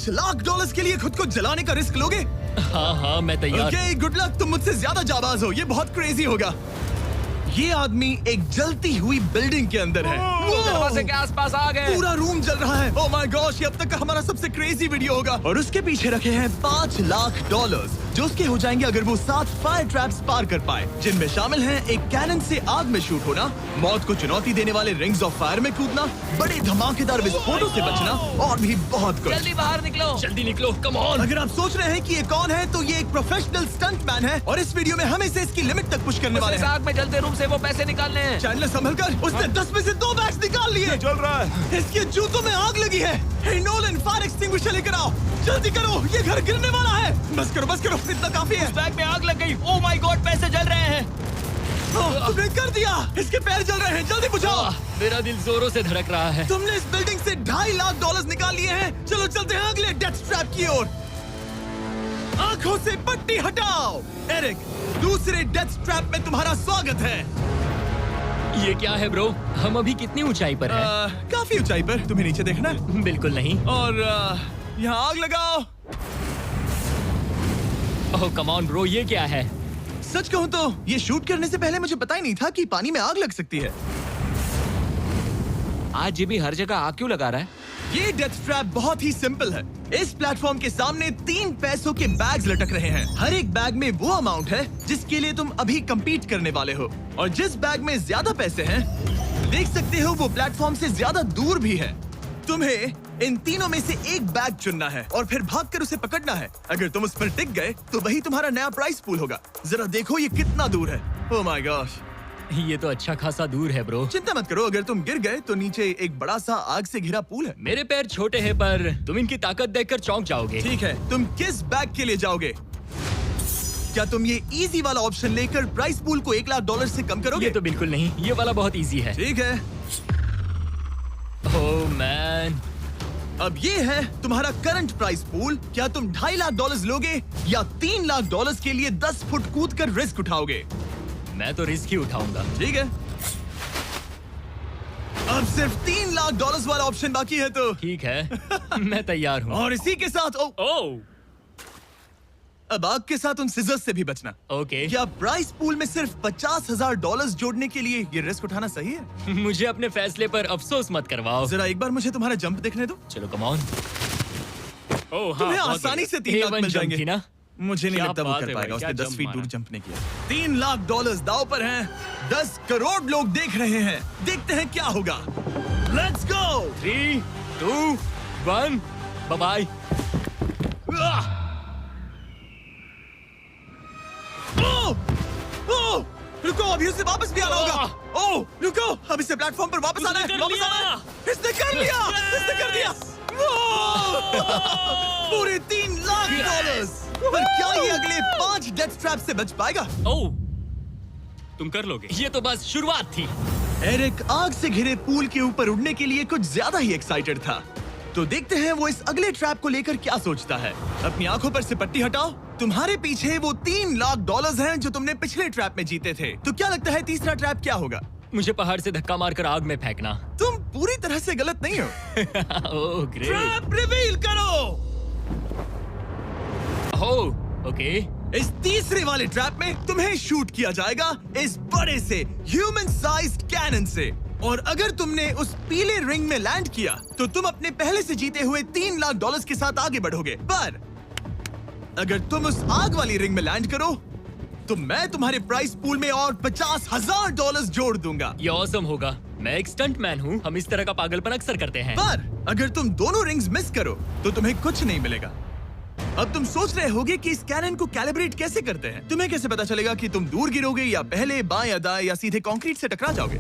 $5,00,000 के लिए खुद को जलाने का रिस्क लोगे? हाँ मैं तैयार। Okay, good luck. तुम मुझसे ज्यादा जाबाज हो, ये बहुत क्रेजी होगा। ये आदमी एक जलती हुई बिल्डिंग के अंदर है। दरवाजे के आसपास आ गए। पूरा रूम जल रहा है। ओह माय गॉश, ये अब तक का हमारा सबसे क्रेजी वीडियो होगा। और उसके पीछे रखे हैं $5,00,000 जो उसके हो जाएंगे अगर वो 7 फायर ट्रैप्स पार कर पाए, जिनमें शामिल हैं एक कैनन से आग में शूट होना, मौत को चुनौती देने वाले रिंग्स ऑफ फायर में कूदना, बड़े धमाकेदार विस्फोटों से बचना और भी बहुत कुछ। जल्दी बाहर निकलो। जल्दी निकलो, कम ऑन। अगर आप सोच रहे हैं कि ये कौन है, तो ये एक प्रोफेशनल स्टंटमैन है और इस वीडियो में हम इसे इसकी लिमिट तक पुश करने वाले इस हैं। आग में जलते रूम से वो पैसे निकालने हैं। चैनल संभल कर, उसने 10 में से 2 बैग्स निकाल लिए। चल रहा है। इसके जूतों में आग लगी है। हे नोलन, फायर एक्सटिंग्विशर लेकर आओ, जल्दी करो, ये घर गिरने वाला है। बस करो, इतना काफी है। बैग में आग लग गई। ओह माय गॉड, पैसे जल रहे हैं। तुमने कर दिया। इसके पैर जल रहे हैं, जल्दी बुझाओ। मेरा दिल जोरों से धड़क रहा है। तुमने इस बिल्डिंग से $2,50,000 निकाल लिए हैं। चलो चलते हैं अगले डेथ ट्रैप की ओर। आंखों से पट्टी हटाओ। एरिक, दूसरे डेथ ट्रैप में तुम्हारा स्वागत है। ये क्या है ब्रो? हम अभी कितनी ऊंचाई पर हैं? काफी ऊंचाई पर। तुम्हें नीचे देखना है? बिल्कुल नहीं। और यहाँ आग लगाओ। ओह कम ऑन ब्रो, ये क्या है? सच कहूँ तो ये शूट करने से पहले मुझे पता ही नहीं था कि पानी में आग लग सकती है। आज ये भी हर जगह आग क्यों लगा रहा है? ये डेथ ट्रैप बहुत ही सिंपल है। इस प्लेटफॉर्म के सामने 3 पैसों के बैग्स लटक रहे हैं। हर एक बैग में वो अमाउंट है जिसके लिए तुम अभी compete करने वाले हो, और जिस बैग में ज्यादा पैसे हैं, देख सकते हो वो प्लेटफॉर्म से ज्यादा दूर भी है। तुम्हें इन तीनों में से एक बैग चुनना है और फिर भागकर उसे पकड़ना है। अगर तुम उस पर टिक गए तो वही तुम्हारा नया प्राइस पूल होगा। जरा देखो ये कितना दूर है। ओह माय गॉश, ये तो अच्छा खासा दूर है ब्रो। चिंता मत करो, अगर तुम गिर गए तो नीचे एक बड़ा सा आग से घिरा पूल है। मेरे पैर छोटे हैं पर तुम इनकी ताकत देखकर चौंक जाओगे। ठीक है, तुम किस बैग के लिए जाओगे? क्या तुम ये इजी वाला ऑप्शन लेकर प्राइस पूल को $1,00,000 से कम करोगे? ये तो बिल्कुल नहीं, ये वाला बहुत इजी है। ठीक है, ओह मैन, अब ये है तुम्हारा करंट प्राइस पूल। क्या तुम $2,50,000 लोगे या $3,00,000 के लिए 10 फुट कूद कर रिस्क उठाओगे? मैं तो रिस्क ही उठाऊंगा। ठीक है, अब सिर्फ $3,00,000 वाला ऑप्शन बाकी है तो ठीक है मैं तैयार हूँ। और इसी के साथ ओह अब आग के साथ उन सिजर्स से भी बचना। ओके। क्या प्राइस पूल में सिर्फ $50,000 जोड़ने के लिए ये रिस्क उठाना सही है? मुझे अपने फैसले पर अफसोस मत करवाओ। जरा एक बार मुझे तुम्हारा जंप देखने दो। चलो कम ऑन। ओह हाँ, तुम्हें बहुत आसानी बढ़िया। से 3 लाख A1 मिल जंप जाएंगे थी ना? मुझे नहीं क्या लगता वो बात कर है पाएगा। भाई, उसने क्या 10 फीट जंप दूर मारा। जंप नहीं किया। $3,00,000 दाव पर हैं। 10 करोड़ लोग देख रहे हैं। देखते हैं क्या होगा। Let's go. 3, 2, 1, bye bye. रुको, अभी उसे वापस भी आना होगा। ओह रुको, अब इसे प्लेटफॉर्म पर वापस आना है। उसने कर वापस लिया। आना है। इसने कर लिया। इसने कर दिया। पूरे $3,00,000। पर क्या ये अगले 5 डेथ ट्रैप से बच पाएगा? ओह तुम कर लोगे। ये तो बस शुरुआत थी। एरिक आग से घिरे पूल के ऊपर उड़ने के लिए कुछ ज्यादा ही एक्साइटेड था। तो देखते हैं वो इस अगले ट्रैप को लेकर क्या सोचता है। अपनी आंखों पर से पट्टी हटाओ। तुम्हारे पीछे वो $3,00,000 हैं जो तुमने पिछले ट्रैप में जीते थे। तो क्या लगता है तीसरा ट्रैप क्या होगा? मुझे पहाड़ से धक्का मारकर आग में फेंकना। तुम पूरी तरह से गलत नहीं हो। Oh great. ट्रैप रिवील करो। Oh okay. इस तीसरे वाले ट्रैप में तुम्हें शूट किया जाएगा इस बड़े से ह्यूमन साइज्ड कैनन से, और अगर तुमने उस पीले रिंग में लैंड किया तो तुम अपने पहले से जीते हुए $3,00,000 के साथ आगे बढ़ोगे। पर अगर तुम उस आग वाली रिंग में लैंड करो तो मैं तुम्हारे प्राइस पूल में और $50,000 जोड़ दूंगा। ये ऑसम होगा। मैं एक स्टंट मैन हूँ, हम इस तरह का पागलपन अक्सर करते हैं। पर अगर तुम दोनों रिंग्स मिस करो तो तुम्हें कुछ नहीं मिलेगा। अब तुम सोच रहे होगे कि इस कैनन को कैलिब्रेट कैसे करते हैं। तुम्हें कैसे पता चलेगा कि तुम दूर गिरोगे या पहले बाएं या दाएं या सीधे कंक्रीट से टकरा जाओगे?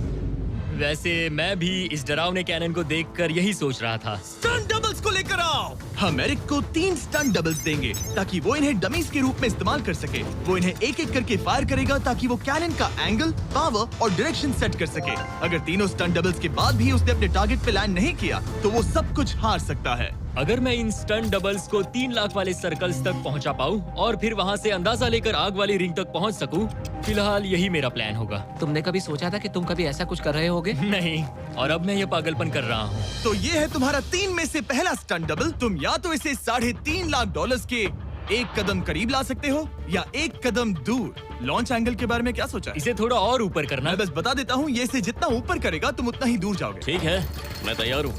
वैसे मैं भी इस डरावने कैनन को देखकर यही सोच रहा था। स्टंट डबल्स को लेकर आओ। हम एरिक को 3 स्टंट डबल्स देंगे ताकि वो इन्हें डमीज के रूप में इस्तेमाल कर सके। वो इन्हें एक एक करके फायर करेगा ताकि वो कैनन का एंगल, पावर और डायरेक्शन सेट कर सके। अगर तीनों स्टंट डबल्स के बाद भी उसने अपने टारगेट पे लैंड नहीं किया तो वो सब कुछ हार सकता है। अगर मैं इन स्टंट डबल्स को 3 लाख वाले सर्कल्स तक पहुंचा पाऊं और फिर वहां से अंदाजा लेकर आग वाली रिंग तक पहुंच सकूं, फिलहाल यही मेरा प्लान होगा। तुमने कभी सोचा था कि तुम कभी ऐसा कुछ कर रहे होगे? नहीं, और अब मैं ये पागलपन कर रहा हूँ। तो ये है तुम्हारा 3 में से पहला स्टंट डबल। तुम या तो इसे $3.5 लाख के एक कदम करीब ला सकते हो या एक कदम दूर। लॉन्च एंगल के बारे में क्या सोचा है? इसे थोड़ा और ऊपर करना। मैं बस बता देता हूँ, ये इसे जितना ऊपर करेगा तुम उतना ही दूर जाओगे। ठीक है, मैं तैयार हूँ।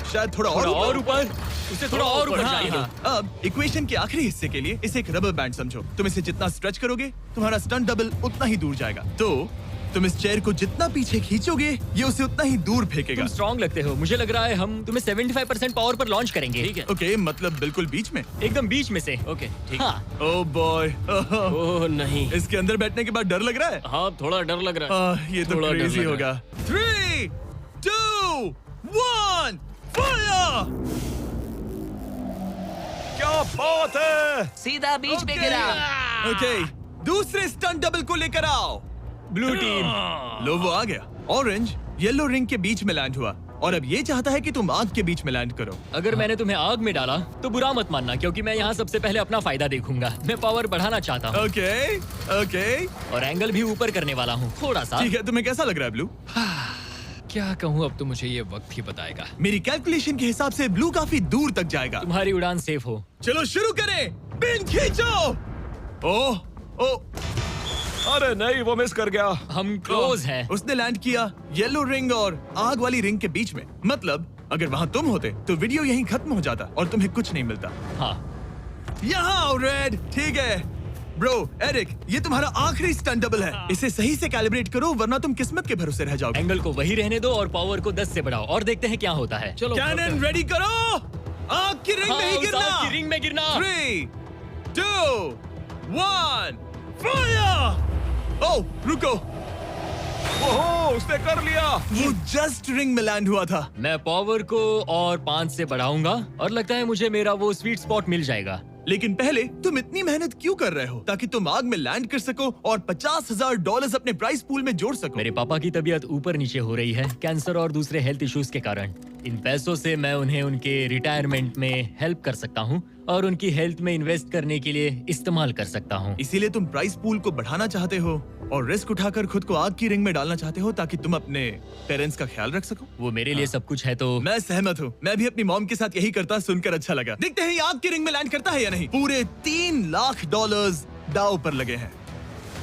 शायद थोड़ा और ऊपर, उसे थोड़ा और ऊपर हाँ, जाने दो। हाँ। अब इक्वेशन के आखिरी हिस्से के लिए इसे एक रबर बैंड समझो। तुम इसे जितना स्ट्रेच करोगे तुम्हारा स्टंट डबल उतना ही दूर जाएगा। तो तुम इस चेयर को जितना पीछे खींचोगे ये उसे उतना ही दूर फेंकेगा। तुम स्ट्रॉन्ग लगते हो। मुझे लग रहा है हम तुम्हें 75% पावर पर लॉन्च करेंगे। ठीक है, ओके, मतलब बिल्कुल बीच में। एकदम बीच में से। ओके, ठीक। हाँ, ओह बॉय, ओह नहीं। इसके अंदर बैठने के बाद डर लग रहा है। हाँ, थोड़ा डर लग रहा है। ये तो थोड़ा डर क्रेजी लग होगा। 3, 2, 1, फायर! क्या बात है! सीधा बीच में गिरा। ओके, दूसरे स्टंट डबल को लेकर आओ। Blue team. लो वो आ गया। ऑरेंज येलो रिंग के बीच में लैंड हुआ और अब ये चाहता है कि तुम आग के बीच में लैंड करो। अगर मैंने तुम्हें आग में डाला तो बुरा मत मानना, क्योंकि मैं यहाँ सबसे पहले अपना फायदा देखूंगा। मैं पावर बढ़ाना चाहता हूँ ओके, ओके, और एंगल भी ऊपर करने वाला हूँ थोड़ा सा। ठीक है। तुम्हें कैसा लग रहा है ब्लू? क्या कहूँ, अब तो मुझे ये वक्त ही बताएगा। मेरी कैलकुलेशन के हिसाब से ब्लू काफी दूर तक जाएगा। तुम्हारी उड़ान सेफ हो। चलो शुरू करें। पिन खींचो। ओह, ओह, अरे नहीं, वो मिस कर गया। हम क्लोज हैं। उसने लैंड किया येलो रिंग और आग वाली रिंग के बीच में। मतलब अगर वहाँ तुम होते तो वीडियो यहीं खत्म हो जाता और तुम्हें कुछ नहीं मिलता। हाँ, यहाँ आओ रेड। ठीक है ब्रो। एरिक, ये तुम्हारा आखिरी स्टंट डबल है। इसे सही से कैलिब्रेट करो वरना तुम किस्मत के भरोसे रह जाओगे। एंगल को वही रहने दो और पावर को 10 से बढ़ाओ और देखते हैं क्या होता है। चलो कैनन रेडी करो। आग की रिंग में ही हाँ, उस गिरना। आग की रिंग में गिरना। 3, 2, 1, फायर! ओह, रुको। ओहो, उसने कर लिया। वो जस्ट रिंग में लैंड हुआ था। मैं पावर को और 5 से बढ़ाऊंगा और लगता है मुझे मेरा वो स्वीट स्पॉट मिल जाएगा। लेकिन पहले तुम इतनी मेहनत क्यों कर रहे हो? ताकि तुम आग में लैंड कर सको और $50,000 अपने प्राइस पूल में जोड़ सको। मेरे पापा की तबीयत ऊपर नीचे हो रही है, कैंसर और दूसरे हेल्थ इश्यूज के कारण। इन पैसों से मैं उन्हें उनके रिटायरमेंट में हेल्प कर सकता हूँ और उनकी हेल्थ में इन्वेस्ट करने के लिए इस्तेमाल कर सकता हूँ। इसीलिए तुम प्राइस पूल को बढ़ाना चाहते हो और रिस्क उठाकर खुद को आग की रिंग में डालना चाहते हो ताकि तुम अपने पेरेंट्स का ख्याल रख सको। वो मेरे लिए सब कुछ है तो मैं सहमत हूँ। मैं भी अपनी मॉम के साथ यही करता, सुनकर अच्छा लगा। देखते हैं ये आग की रिंग में लैंड करता है या नहीं। पूरे $3 लाख दांव पर लगे हैं।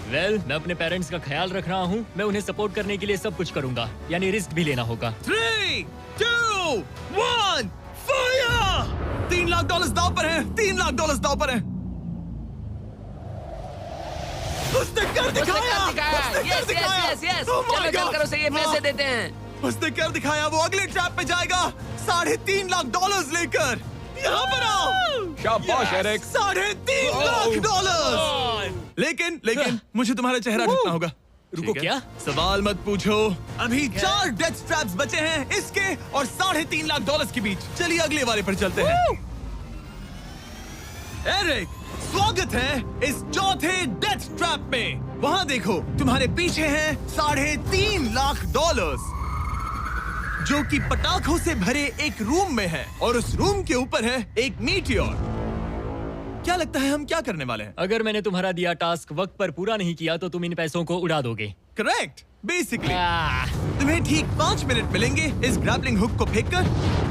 मैं अपने पेरेंट्स का ख्याल रख रहा हूँ। मैं उन्हें सपोर्ट करने के लिए सब कुछ करूंगा, यानी रिस्क भी लेना होगा। 3, 2, 1, फायर! $3 लाख दांव पर है। $3 लाख दांव पर है। उसने कर दिखाया। Yes yes yes. Oh my चलो God! चल कर उसे ये पैसे देते हैं। उसने कर दिखाया। वो अगले ट्रैप पे जाएगा $3.5 लाख लेकर। यहाँ पर आओ। शाबाश एरिक। $3.5 लाख। लेकिन मुझे तुम्हारा चेहरा ढकना होगा। रुको, ठीक है? क्या? सवाल मत पूछो। अभी 4 डेथ स्ट्रैप्स बचे हैं, इसके और $3.5 लाख के बीच। चलिए अगले वाले पर चलते हैं। एरिक, स्वागत है इस चौथे डेथ ट्रैप में। वहाँ देखो, तुम्हारे पीछे हैं $3.5 लाख, जो कि पटाखों से भरे एक रूम में है और उस रूम के ऊपर है एक मीटियोर। क्या लगता है हम क्या करने वाले हैं? अगर मैंने तुम्हारा दिया टास्क वक्त पर पूरा नहीं किया तो तुम इन पैसों को उड़ा दोगे। करेक्ट। बेसिकली आह, तुम्हें ठीक 5 मिनट मिलेंगे इस ग्रैपलिंग हुक को फेंककर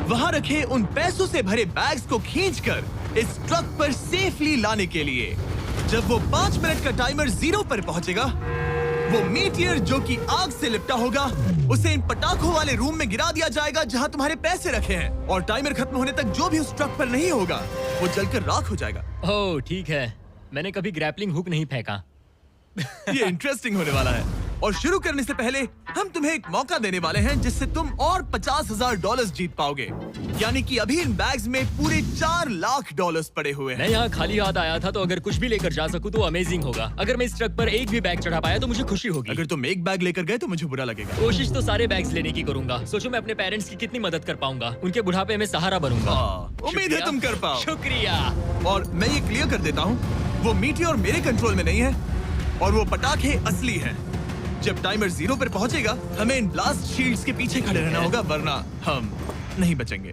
वहां रखे उन पैसों से भरे बैग्स को खींचकर इस ट्रक पर सेफली लाने के लिए। जब वो 5 मिनट का टाइमर 0 पर पहुंचेगा, वो मीटियर जो कि आग से लिपटा होगा उसे इन पटाखों वाले रूम में गिरा दिया जाएगा जहां तुम्हारे पैसे रखे हैं। और टाइमर खत्म होने तक जो भी उस ट्रक पर नहीं होगा वो जलकर राख हो जाएगा। ओह ठीक है, मैंने कभी ग्रैपलिंग हुक नहीं फेंका। ये इंटरेस्टिंग होने वाला है। और शुरू करने से पहले हम तुम्हें एक मौका देने वाले हैं जिससे तुम और $50,000 जीत पाओगे। यानी कि अभी इन बैग्स में पूरे $4 लाख पड़े हुए हैं। मैं यहाँ खाली हाथ आया था, तो अगर कुछ भी लेकर जा सकूं तो अमेजिंग होगा। अगर मैं इस ट्रक पर एक भी बैग चढ़ा पाया तो मुझे खुशी होगी। अगर तुम एक बैग लेकर गए तो मुझे बुरा लगेगा। कोशिश तो सारे बैग्स लेने की करूंगा। सोचो मैं अपने पेरेंट्स की कितनी मदद कर पाऊंगा। उनके बुढ़ापे में सहारा बनूंगा। उम्मीद है शुक्रिया। तुम कर पाओ। शुक्रिया। और मैं ये क्लियर कर देता हूँ, वो मीटियोर मेरे कंट्रोल में नहीं है और वो पटाखे असली हैं। जब टाइमर 0 पर पहुंचेगा हमें इन ब्लास्ट शील्ड्स के पीछे खड़े रहना होगा, वरना हम नहीं बचेंगे।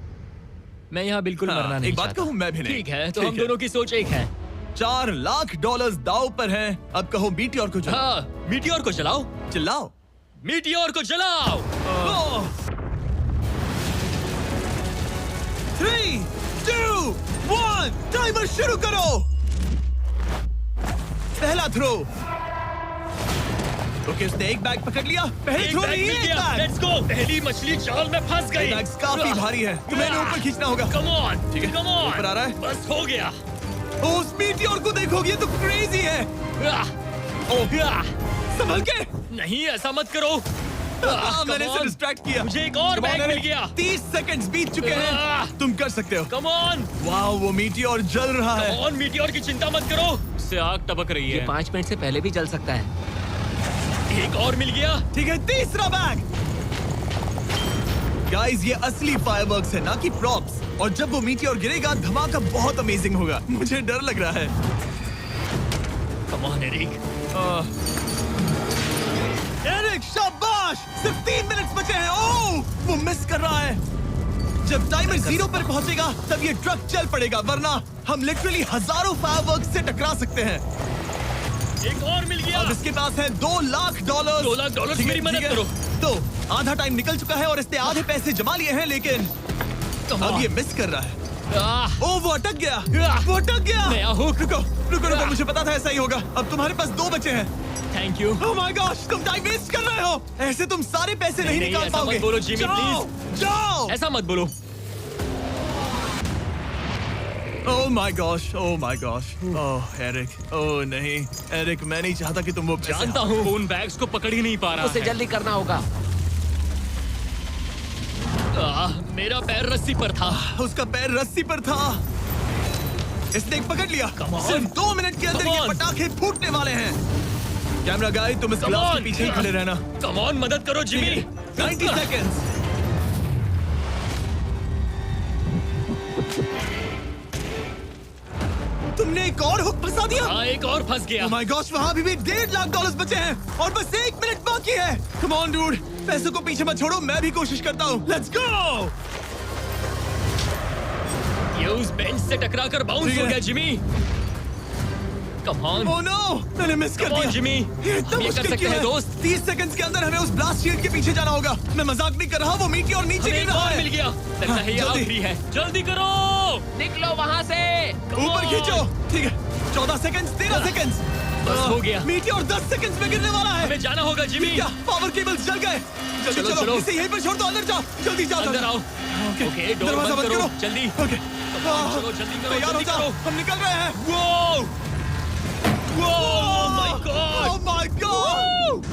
मैं यहाँ बिल्कुल हाँ, मरना नहीं एक बात चाहता। कहूँ, मैं भी नहीं। ठीक है, तो ठीक हम है। दोनों की सोच एक है। $4 लाख दाव पर हैं। अब कहो मीटियोर को चलाओ। हाँ, मीटियोर को चलाओ। चिल्लाओ। मीटियोर को चलाओ। 3, 2, 1, टाइमर शुरू करो। पहला थ्रो। ओके, उसने एक बैग पकड़ लिया। पहली एक थ्रो बैग नहीं, मिल एक गया। बैग। Let's go. पहली मछली जाल में फंस गई। बैग्स काफी भारी है, तुम्हें इन्हें ऊपर खींचना होगा। कम ऑन, ठीक है, कम ऑन। ऊपर आ रहा है। बस हो गया। ओ, उस मीटियोर को देखोगे, ये तो क्रेजी है। ओह, संभल के। नहीं, ऐसा मत करो। मैंने इसे डिस्ट्रैक्ट किया। मुझे एक और Come on, bag mill Eric. गया। 30 सेकंड्स बीत चुके हैं। तुम कर सकते हो। कम ऑन, वाह, वो मीटियोर जल रहा है। कम ऑन, मीटियोर की चिंता मत करो। इससे आग टपक रही ये है। 5 मिनट से पहले भी जल सकता है। एक और मिल गया। ठीक है, तीसरा बैग। गाइस, ये असली फायरवर्क्स है, ना कि प्रॉप्स। और जब वो मीटियोर गिरेगा, धमाका बहुत अमेजिंग होगा। मुझे डर लग रहा है। Come on Eric. एरिक, शाबाश! सिर्फ 3 मिनट बचे हैं। ओह, वो मिस कर रहा है। जब टाइमर 0 पर पहुंचेगा, तब ये ट्रक चल पड़ेगा, वरना हम लिटरली हजारों फायरवर्क्स से टकरा सकते हैं। एक और मिल गया। अब इसके पास है $2 लाख। $2 लाख ठीक है, मेरी मदद ठीक है। करो। तो आधा टाइम निकल चुका है और इसने आधे पैसे जमा लिए हैं, लेकिन Come अब on. ये मिस कर रहा है। आह, ओ, वो अटक गया। वो अटक गया। नया हुक। रुको, रुको, रुको, मुझे पता था ऐसा ही होगा। अब तुम्हारे पास 2 बचे हैं। Thank you. Oh my gosh, तुम टाइम वेस्ट कर रहे हो। ऐसे तुम सारे पैसे नहीं नहीं, निकाल ऐसा मत पाओगे। बोलो, जिमी, जाओ, जाओ। ऐसा मत बोलो। Oh my gosh, oh my gosh. Oh Eric, oh नहीं, एरिक, मैं नहीं चाहता कि तुम वो पैसे जानता हूँ उन बैग्स को पकड़ ही नहीं पा रहा उसे है। जल्दी करना होगा। मेरा पैर रस्सी पर था। उसका पैर रस्सी पर था। इसने एक पकड़ लिया। Come on. सिर्फ 2 मिनट के अंदर Come ये on. पटाखे फूटने वाले हैं। कैमरा गाय, तुम इस Come ग्लास के on. पीछे ही खड़े रहना। कम ऑन, मदद करो जिमी। 90 सेकेंड्स। तुमने एक और हुक फंसा दिया। हाँ, एक और फंस गया। Oh my gosh, वहाँ अभी भी $1.5 लाख बचे हैं और बस 1 मिनट बाकी है। Come on, dude, पैसों को पीछे मत छोड़ो, मैं भी कोशिश करता हूँ। Let's go! ये उस बेंच से टकराकर बाउंस ठीक हो है। गया Jimmy. Come on, Oh no, मैंने मिस कर Come on, दिया। Jimmy. ये इतना हम ये कर मुश्किल सकते क्यों हैं, है? दोस्त। 30 सेकंड्स के अंदर हमें उस ब्लास्ट शील्ड के पीछे जाना होगा। मैं मजाक नहीं कर रहा, वो मीटी और नीचे हमें गिर एक रहा और है। मिल गया। लगता है ये जल्दी। आखिरी है। जल्दी करो। निकलो वहाँ से। Come ऊपर on. खींचो। ठीक है, 14 सेकंड्स, 13 सेकंड्स। बस हो गया। मीटी और 10 सेकंड्स में गिरने वाला है। हमें जाना होगा जिमी। क्या पावर केबल्स जल गए? जल्दी चलो, चलो, चलो। इसे यहीं पर छोड़ दो, अंदर जाओ। जल्दी जाओ, अंदर आओ। ओके, ओके, डोर दरवाजा बंद करो। जल्दी। ओके, चलो, जल्दी करो, तैयार हो जल्दी जाओ, करो। हम निकल रहे हैं। वो Oh my God. Oh my God!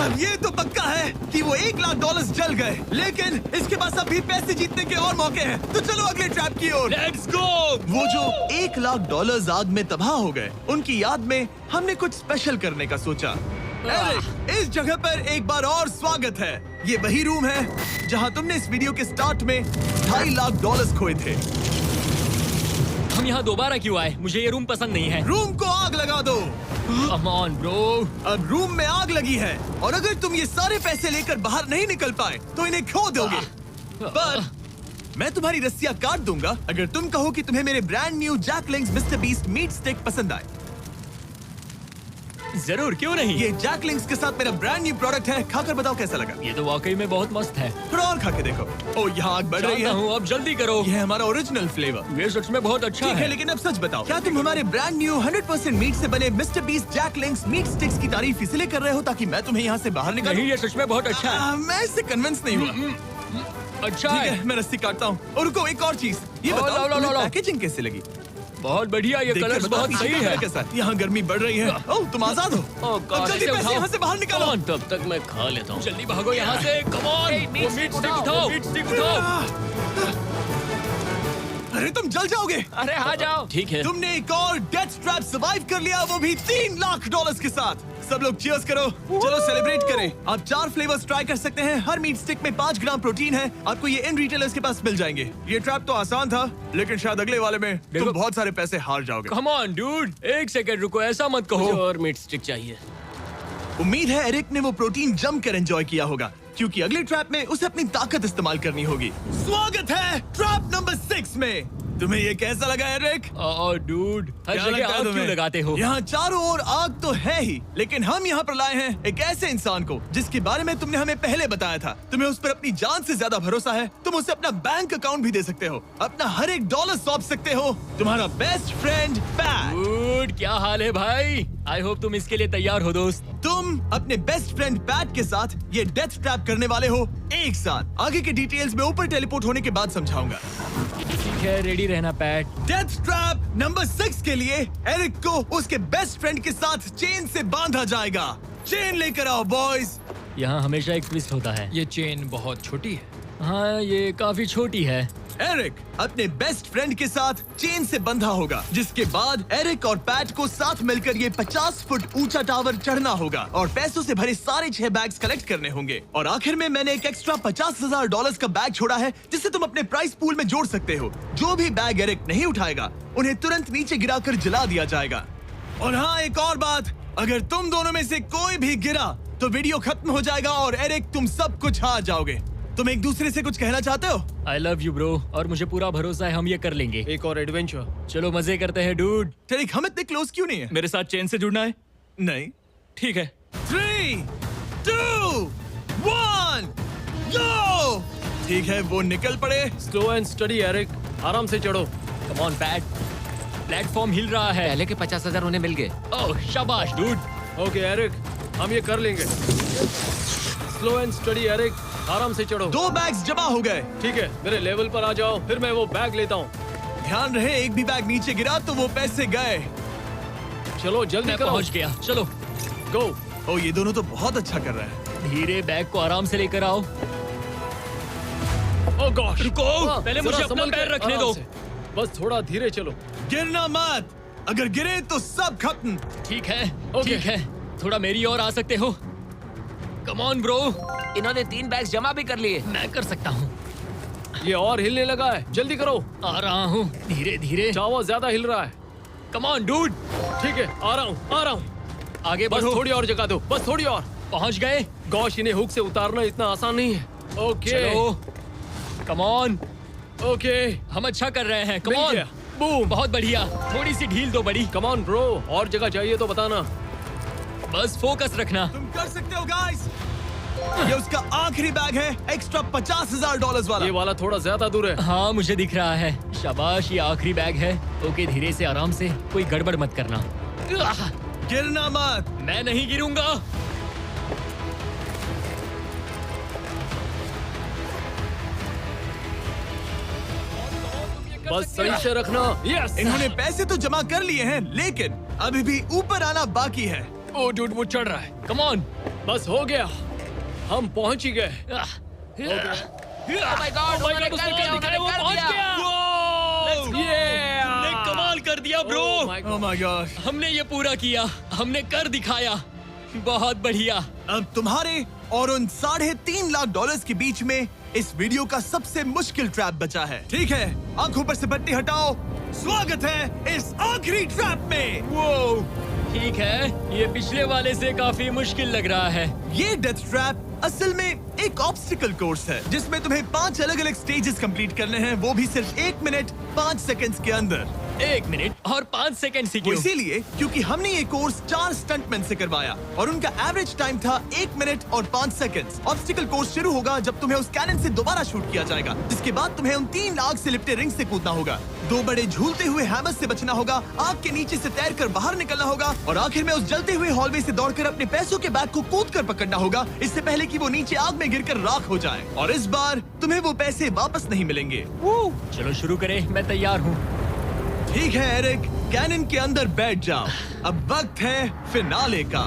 अब ये तो पक्का है कि वो $1 लाख जल गए, लेकिन इसके पास अभी पैसे जीतने के और मौके हैं। तो चलो अगले ट्रैप की ओर। Let's go. वो जो $1 लाख आग में तबाह हो गए, उनकी याद में हमने कुछ स्पेशल करने का सोचा। एरिक, इस जगह पर एक बार और स्वागत है। ये वही रूम है जहां तुमने इस वीडियो के स्टार्ट में $2.5 लाख खोए थे। हम यहाँ दोबारा क्यों आए? मुझे ये रूम पसंद नहीं है। रूम को आग लगा दो। Come on, bro. अब रूम में आग लगी है और अगर तुम ये सारे पैसे लेकर बाहर नहीं निकल पाए तो इन्हें खो दोगे। पर मैं तुम्हारी रस्सियां काट दूंगा अगर तुम कहो कि तुम्हें मेरे brand new Jack Links Mr Beast meat stick पसंद आए। जरूर, क्यों नहीं? ये जैक लिंक्स के साथ मेरा ब्रांड न्यू प्रोडक्ट है, खाकर बताओ कैसा लगा। ये तो वाकई में बहुत मस्त है। थोड़ा और खा के देखो। ओ, यहाँ आग बढ़ रही जानता है। हूँ, अब जल्दी करो। ये है हमारा ओरिजिनल फ्लेवर। ये सच में बहुत अच्छा ठीक है, है। लेकिन अब सच बताओ, क्या तुम हमारे ब्रांड न्यू 100% मीट से बने Mr Beast Jack Links meat sticks की तारीफ इसलिए कर रहे हो ताकि मैं तुम्हें यहाँ से बाहर निकालूं? नहीं, ये सच में बहुत अच्छा है। मैं इससे कन्विंस नहीं हुआ। अच्छा ठीक है। है, मैं रस्सी काटता हूँ। और रुको, एक और चीज, ये लो, बताओ लो, लो, तुम्हें लो। पैकेजिंग कैसे लगी? बहुत बढ़िया, ये देखकर कलर्स बताओ, बहुत पीछे सही का है। कैसा है? यहाँ गर्मी बढ़ रही है। ओह, तुम आजाद हो। ओह अब जल्दी पैसे यहाँ से बाहर निकालो। तब तक मैं खा लेता हूँ। जल्दी भागो यहाँ से। कम ऑन, Hey, meat वो stick मीट स्टिक उठाओ, उठाओ, मीट स्टिक उठाओ। अरे तुम जल जाओगे। अरे आ जाओ। ठीक है। तुमने एक और डेथ ट्रैप सर्वाइव कर लिया, वो भी $3 लाख के साथ। सब लोग चीयर्स करो। चलो सेलिब्रेट करें। आप 4 फ्लेवर्स ट्राई कर सकते हैं। हर मीट स्टिक में 5 ग्राम प्रोटीन है। आपको ये इन रिटेलर्स के पास मिल जाएंगे। ये ट्रैप तो आसान था, लेकिन शायद अगले वाले में तुम देखो- बहुत सारे पैसे हार जाओगे। कम ऑन डूड, एक सेकंड रुको, ऐसा मत कहो। और मीट स्टिक चाहिए। उम्मीद है एरिक ने वो प्रोटीन जमकर एंजॉय किया होगा, क्योंकि अगले ट्रैप में उसे अपनी ताकत इस्तेमाल करनी होगी। स्वागत है ट्रैप नंबर 6 में। तुम्हें ये कैसा लगा एरिक? डूड, हर क्या जगह लगता है आग क्यों तुम्हें? लगाते हो? यहाँ चारों ओर आग तो है ही, लेकिन हम यहाँ पर लाए हैं एक ऐसे इंसान को जिसके बारे में तुमने हमें पहले बताया था। तुम्हें उस पर अपनी जान से ज्यादा भरोसा है। तुम उसे अपना बैंक अकाउंट भी दे सकते हो, अपना हर एक डॉलर सौंप सकते हो। तुम्हारा बेस्ट फ्रेंड पैट। डूड, क्या हाल है भाई? आई होप तुम इसके लिए तैयार हो दोस्त। तुम अपने बेस्ट फ्रेंड पैट के साथ ये डेथ ट्रैप करने वाले हो एक साथ। आगे के डिटेल्स में ऊपर टेलीपोर्ट होने के बाद समझाऊंगा। ठीक है, रेडी रहना पैट। डेथ ट्रैप नंबर 6 के लिए एरिक को उसके बेस्ट फ्रेंड के साथ चेन से बांधा जाएगा। चेन लेकर आओ बॉयज। यहाँ हमेशा एक ट्विस्ट होता है। ये चेन बहुत छोटी है। हाँ, ये काफी छोटी है। एरिक अपने बेस्ट फ्रेंड के साथ चेन से बंधा होगा, जिसके बाद एरिक और पैट को साथ मिलकर ये 50 फुट ऊंचा टावर चढ़ना होगा और पैसों से भरे सारे 6 बैग्स कलेक्ट करने होंगे। और आखिर में मैंने एक एक्स्ट्रा $50,000 का बैग छोड़ा है, जिसे तुम अपने प्राइस पूल में जोड़ सकते हो। जो भी बैग एरिक नहीं उठाएगा, उन्हें तुरंत नीचे गिराकर जला दिया जाएगा। और हाँ, एक और बात, अगर तुम दोनों में से कोई भी गिरा तो वीडियो खत्म हो जाएगा और एरिक तुम सब कुछ हार जाओगे। तुम एक दूसरे से कुछ कहना चाहते हो? आई लव यू ब्रो, और मुझे पूरा भरोसा है हम ये कर लेंगे। एक और एडवेंचर। चलो मजे करते हैं डूड। टेरिक, हम इतने क्लोज क्यों नहीं है? मेरे साथ चेन से जुड़ना है। नहीं। ठीक है। 3, 2, 1, गो! ठीक है, वो निकल पड़े। स्लो एंड स्टडी एरिक, आराम से चढ़ो। कम ऑन पैट, प्लेटफॉर्म हिल रहा है। पहले के 50,000 उन्हें मिल गए। ओह शाबाश डूड। ओके एरिक, हम ये कर लेंगे। स्लो एंड स्टडी एरिक, आराम से चढ़ो। 2 बैग्स जमा हो गए। ठीक है, मेरे लेवल पर आ जाओ, फिर मैं वो बैग लेता हूँ। ध्यान रहे, एक भी बैग नीचे गिरा तो वो पैसे गए। चलो जल्दी मैं करो। पहुंच गया, चलो। गो। ओ, ये दोनों तो बहुत अच्छा कर रहे हैं। धीरे बैग को आराम से लेकर आओ। ओह गॉश। रुको, पहले मुझे जरा अपना संभल के, पैर रखने आराम दो। से। बस थोड़ा धीरे चलो। गिरना मत, अगर गिरे तो सब खत्म। ठीक है, ओके। ठीक है, थोड़ा मेरी ओर आ सकते हो? कम ऑन ब्रो, इन्होंने 3 बैग्स जमा भी कर लिए। मैं कर सकता हूँ। ये और हिलने लगा है, जल्दी करो। आ रहा हूँ, धीरे धीरे। टावर ज्यादा हिल रहा है। कम ऑन डूड, ठीक है, आ रहा हूँ, आ रहा हूँ। आगे बस बढ़ो। थोड़ी और जगह दो, बस थोड़ी और। पहुँच गए। गॉश, इन्हें हुक से उतारना इतना आसान नहीं है। ओके चलो, कम ऑन, ओके, हम अच्छा कर रहे हैं। कम मिल ऑन, गया। बूम। बहुत बढ़िया। थोड़ी सी ढील दो बड़ी। कम ऑन ब्रो, और जगह चाहिए तो बताना। बस फोकस रखना। तुम कर सकते हो गाइस। ये उसका आखिरी बैग है, एक्स्ट्रा $50,000 वाला। ये वाला थोड़ा ज्यादा दूर है। हाँ, मुझे दिख रहा है। शाबाश, ये आखिरी बैग है। ओके, धीरे से, आराम से, कोई गड़बड़ मत करना। आह, गिरना मत। मैं नहीं गिरूंगा। बस सही से रखना। यस। इन्होंने पैसे तो जमा कर लिए हैं, लेकिन अभी भी ऊपर आना बाकी है। ओ डूड, वो चढ़ रहा है। Come on. बस हो गया, हम पहुंच ही गए। Oh my God, उन्होंने कर उसने दिया, कर दिखाया, वो उन्होंने कर पहुंच दिया। गया। Yeah! हमने कमाल कर दिया bro. Oh my Oh God. my gosh। हमने ये पूरा किया, हमने कर दिखाया। बहुत बढ़िया। अब तुम्हारे और उन $3.5 लाख के बीच में इस वीडियो का सबसे मुश्किल ट्रैप बचा है। ठीक है, आंखों पर से पट्टी हटाओ। स्वागत है इस आखिरी ट्रैप में। वो ठीक है, ये पिछले वाले से काफी मुश्किल लग रहा है। ये डेथ ट्रैप असल में एक ऑब्स्टिकल कोर्स है, जिसमें तुम्हें 5 अलग अलग स्टेजेस कंप्लीट करने हैं, वो भी सिर्फ 1 मिनट 5 सेकंड्स के अंदर। 1 मिनट और 5 सेकंड वो सीखिए। इसीलिए क्योंकि हमने ये कोर्स 4 स्टंटमैन से करवाया और उनका एवरेज टाइम था 1 मिनट और 5 सेकंड्स। ऑब्स्टिकल कोर्स शुरू होगा जब तुम्हें उस कैनन से दोबारा शूट किया जाएगा, जिसके बाद तुम्हें उन 3 आग से लिपटे रिंग से कूदना होगा, 2 बड़े झूलते हुए हैमर से बचना होगा, आग के नीचे से तैरकर बाहर निकलना होगा और आखिर में उस जलते हुए हॉलवे से दौड़कर अपने पैसों के बैग को कूदकर पकड़ना होगा, इससे पहले कि वो नीचे आग में गिरकर राख हो जाए। और इस बार तुम्हें वो पैसे वापस नहीं मिलेंगे। चलो शुरू करें, मैं तैयार हूँ। ठीक है एरिक, कैनन के अंदर बैठ जाओ। अब वक्त है फिनाले का।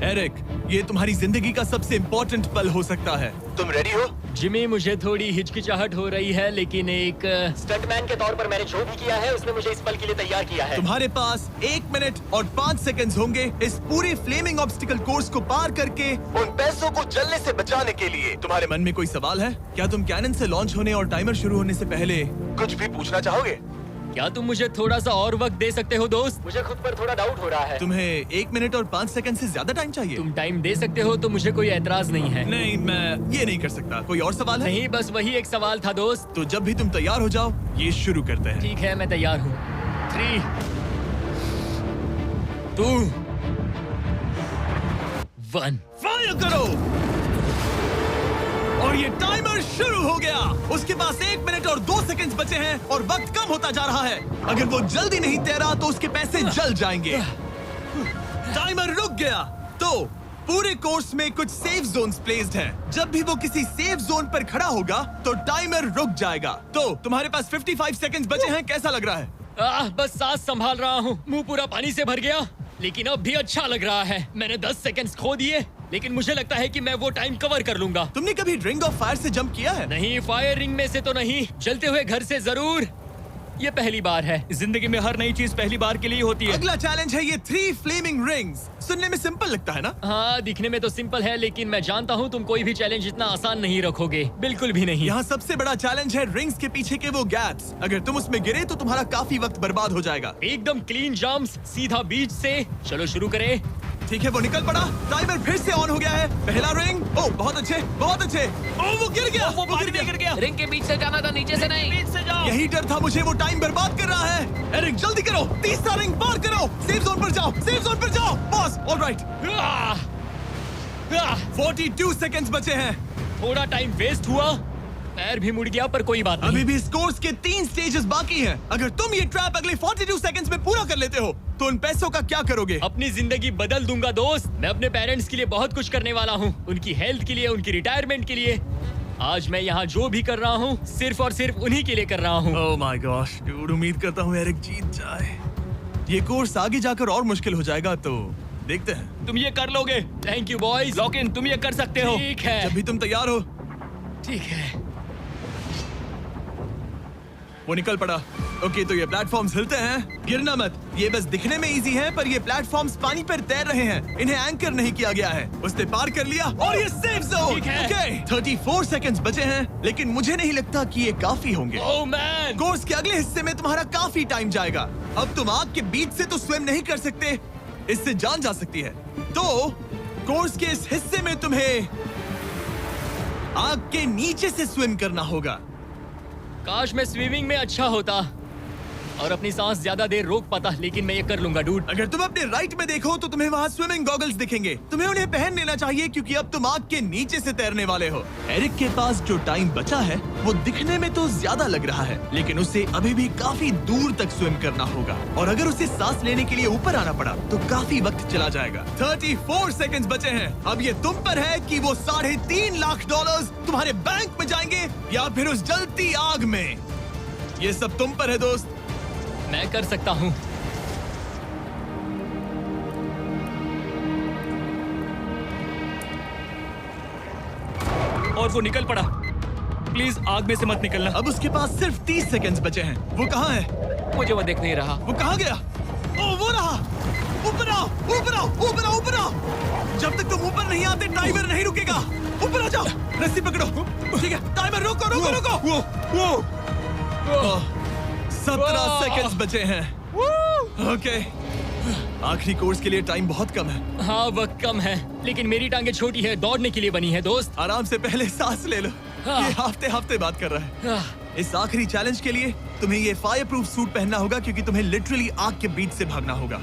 एरिक, ये तुम्हारी जिंदगी का सबसे इम्पोर्टेंट पल हो सकता है। तुम रेडी हो? जिमी, मुझे थोड़ी हिचकिचाहट हो रही है, लेकिन एक स्टंटमैन के तौर पर मैंने जो भी किया है उसने मुझे इस पल के लिए तैयार किया है। तुम्हारे पास 1 मिनट और 5 सेकंड्स होंगे इस पूरे फ्लेमिंग ऑब्स्टिकल कोर्स को पार करके उन पैसों को जलने से बचाने के लिए। तुम्हारे मन में कोई सवाल है? क्या तुम कैनन से लॉन्च होने और टाइमर शुरू होने से पहले कुछ भी पूछना चाहोगे? क्या तुम मुझे थोड़ा सा और वक्त दे सकते हो दोस्त? मुझे खुद पर थोड़ा डाउट हो रहा है। तुम्हें 1 मिनट और 5 सेकंड से ज्यादा टाइम चाहिए? तुम टाइम दे सकते हो तो मुझे कोई एतराज नहीं है। नहीं, मैं ये नहीं कर सकता। कोई और सवाल है? नहीं, बस वही एक सवाल था दोस्त। तो जब भी तुम तैयार हो जाओ, ये शुरू करते हैं। ठीक है, मैं तैयार हूँ। 3, 2, 1। फायर करो! और ये टाइमर शुरू हो गया। उसके पास 1 मिनट और 2 सेकंड्स बचे हैं और वक्त कम होता जा रहा है। अगर वो जल्दी नहीं तैरा तो उसके पैसे जल जाएंगे। टाइमर रुक गया। तो पूरे कोर्स में कुछ सेफ जोन्स प्लेस्ड हैं। जब भी वो किसी सेफ जोन पर खड़ा होगा तो टाइमर रुक जाएगा। तो तुम्हारे पास 55 सेकंड्स बचे हैं। कैसा लग रहा है? बस सांस संभाल रहा हूँ। मुंह पूरा पानी से भर गया, लेकिन अब भी अच्छा लग रहा है। मैंने 10 सेकंड्स खो दिए, लेकिन मुझे लगता है कि मैं वो टाइम कवर कर लूंगा। तुमने कभी रिंग ऑफ फायर से जंप किया है? नहीं, फायर रिंग में से तो नहीं, जलते हुए घर से जरूर। ये पहली बार है। जिंदगी में हर नई चीज पहली बार के लिए होती है। अगला चैलेंज है ये 3 फ्लेमिंग रिंग्स। सुनने में सिंपल लगता है ना? हाँ, दिखने में तो सिंपल है, लेकिन मैं जानता हूँ तुम कोई भी चैलेंज इतना आसान नहीं रखोगे। बिल्कुल भी नहीं। यहाँ सबसे बड़ा चैलेंज है रिंग्स के पीछे के वो गैप्स। अगर तुम उसमें गिरे तो तुम्हारा काफी वक्त बर्बाद हो जाएगा। एकदम क्लीन जंप्स, सीधा बीच से। चलो शुरू करें। ठीक है, वो निकल पड़ा। टाइमर फिर से ऑन हो गया है। पहला रिंग। ओह, बहुत अच्छे, बहुत अच्छे। ओह, वो गिर गया। वो पानी में गिर गया। रिंग के बीच से जाना था, नीचे से नहीं। बीच से जाओ। यही डर था मुझे, वो टाइम बर्बाद कर रहा है। एरिक, जल्दी करो, तीसरा रिंग पार करो। सेफ जोन पर जाओ, सेफ जोन पर जाओ। Boss, alright. 42 सेकंड्स बचे हैं। थोड़ा टाइम वेस्ट हुआ, पैर भी मुड़ गया, पर कोई बात नहीं। अभी भी इस कोर्स के 3 स्टेजेस बाकी हैं। अगर तुम ये ट्रैप अगले 42 सेकंड्स में पूरा कर लेते हो तो उन पैसों का क्या करोगे? अपनी जिंदगी बदल दूंगा दोस्त। मैं अपने पेरेंट्स के लिए बहुत कुछ करने वाला हूँ, उनकी हेल्थ के लिए, उनकी रिटायरमेंट के लिए। आज मैं यहाँ जो भी कर रहा हूँ सिर्फ और सिर्फ उन्हीं के लिए कर रहा हूँ। ओह माय गॉश, डूड, उम्मीद करता हूँ एरिक जीत जाए। ये कोर्स आगे जाकर और मुश्किल हो जाएगा, तो देखते हैं। तुम ये कर लोगे। Thank you boys. Lock in, तुम ये कर सकते हो। ठीक है, जब भी तुम तैयार हो। ठीक है। वो निकल पड़ा। ओके, तो ये प्लेटफॉर्म्स हिलते हैं। गिरना मत। ये बस दिखने में इजी है, पर ये प्लेटफॉर्म्स पानी पर तैर रहे हैं। इन्हें एंकर नहीं किया गया है। उसने पार कर लिया और ये सेफ जोन। ठीक है। ओके, 34 सेकंड्स बचे हैं, लेकिन मुझे नहीं लगता कि ये काफी होंगे। ओह मैन, कोर्स के अगले हिस्से में तुम्हारा काफी टाइम जाएगा। अब तुम आग के बीच से तो स्विम नहीं कर सकते, इससे जान जा सकती है। तो कोर्स के इस हिस्से में तुम्हें आग के नीचे से स्विम करना होगा। काश मैं स्विमिंग में अच्छा होता और अपनी सांस ज्यादा देर रोक पाता, लेकिन मैं ये कर लूंगा डूड। अगर तुम अपने राइट में देखो तो तुम्हें वहाँ स्विमिंग गॉगल्स दिखेंगे। तुम्हें उन्हें पहन लेना चाहिए क्योंकि अब तुम आग के नीचे से तैरने वाले हो। एरिक के पास जो टाइम बचा है वो दिखने में तो ज्यादा लग रहा है, लेकिन उसे अभी भी काफी दूर तक स्विम करना होगा। और अगर उसे सांस लेने के लिए ऊपर आना पड़ा तो काफी वक्त चला जाएगा। 34 सेकंड्स बचे हैं। अब ये तुम पर है कि वो $3.5 लाख तुम्हारे बैंक में जाएंगे या फिर उस जलती आग में। ये सब तुम पर है दोस्त। मैं कर सकता हूँ। और वो निकल पड़ा। प्लीज आग में से मत निकलना। अब उसके पास सिर्फ 30 सेकंड्स बचे हैं। वो कहाँ है? मुझे वो दिख नहीं रहा। वो कहाँ गया? ओ, वो रहा। ऊपर आओ, ऊपर आओ, ऊपर आओ, ऊपर आओ। जब तक तुम ऊपर नहीं आते टाइमर नहीं रुकेगा। ऊपर आ जाओ, रस्सी पकड़ो। ठीक है, टाइमर रोको, रोको, रोको। वो 17 सेकंड्स बचे हैं। ओके, आखिरी कोर्स के लिए टाइम बहुत कम है। हाँ, वक्त कम है, लेकिन मेरी टांगे छोटी है, दौड़ने के लिए बनी है दोस्त। आराम से पहले सांस ले लो। हाँ। ये हफ्ते हफ्ते बात कर रहा है। आह, इस आखिरी चैलेंज के लिए तुम्हें ये फायर प्रूफ सूट पहनना होगा क्योंकि तुम्हें लिटरली आग के बीच से भागना होगा।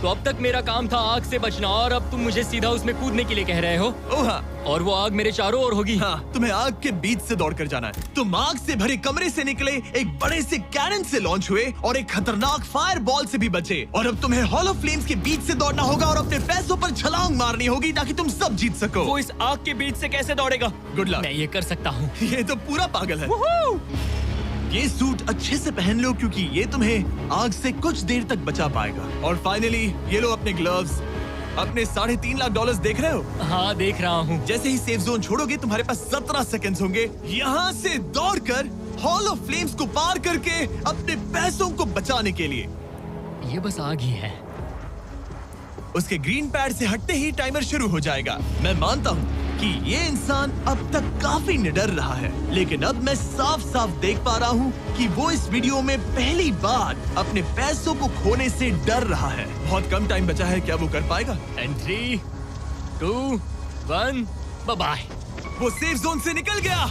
तो अब तक मेरा काम था आग से बचना, और अब तुम मुझे सीधा उसमें कूदने के लिए कह रहे हो। ओह हाँ, और वो आग मेरे चारों ओर होगी। हाँ, तुम्हें आग के बीच से दौड़ कर जाना है। तुम आग से भरे कमरे से निकले, एक बड़े से कैनन से लॉन्च हुए और एक खतरनाक फायर बॉल से भी बचे। और अब तुम्हें हॉलो फ्लेम्स के बीच से दौड़ना होगा और अपने पैसों पर छलांग मारनी होगी ताकि तुम सब जीत सको। वो इस आग के बीच से कैसे दौड़ेगा? Good luck. मैं ये कर सकता हूँ। ये तो पूरा पागल है। ये सूट अच्छे से पहन लो क्योंकि ये तुम्हें आग से कुछ देर तक बचा पाएगा। और फाइनली ये लो अपने ग्लव्स। अपने $3.5 लाख देख रहे हो? हाँ, देख रहा हूँ। जैसे ही सेफ जोन छोड़ोगे तुम्हारे पास 17 सेकंड्स होंगे यहाँ से दौड़कर हॉल ऑफ फ्लेम्स को पार करके अपने पैसों को बचाने के लिए। ये बस आग ही है। उसके ग्रीन पैड से हटते ही टाइमर शुरू हो जाएगा। मैं मानता हूँ कि ये इंसान अब तक काफी निडर रहा है, लेकिन अब मैं साफ साफ देख पा रहा हूँ कि वो इस वीडियो में पहली बार अपने पैसों को खोने से डर रहा है। बहुत कम टाइम बचा है, क्या वो कर पाएगा? And 3, 2, 1, bye. वो सेफ जोन से निकल गया।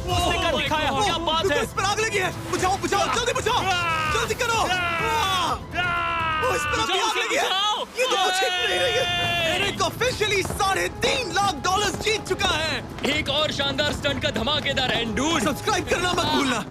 उसने कर दिखाया, क्या बात है? इस पर आग लगी है। बुझाओ बुझाओ, जल्दी बुझाओ, जल्दी करो। इस पर आग लगी है। ये तो कुछ नहीं है। एरिक ऑफिशियली $3.5 लाख जीत चुका है। एक और शानदार स्टंट का धमाकेदार एंड डूड। सब्सक्राइब करना मत भूलना।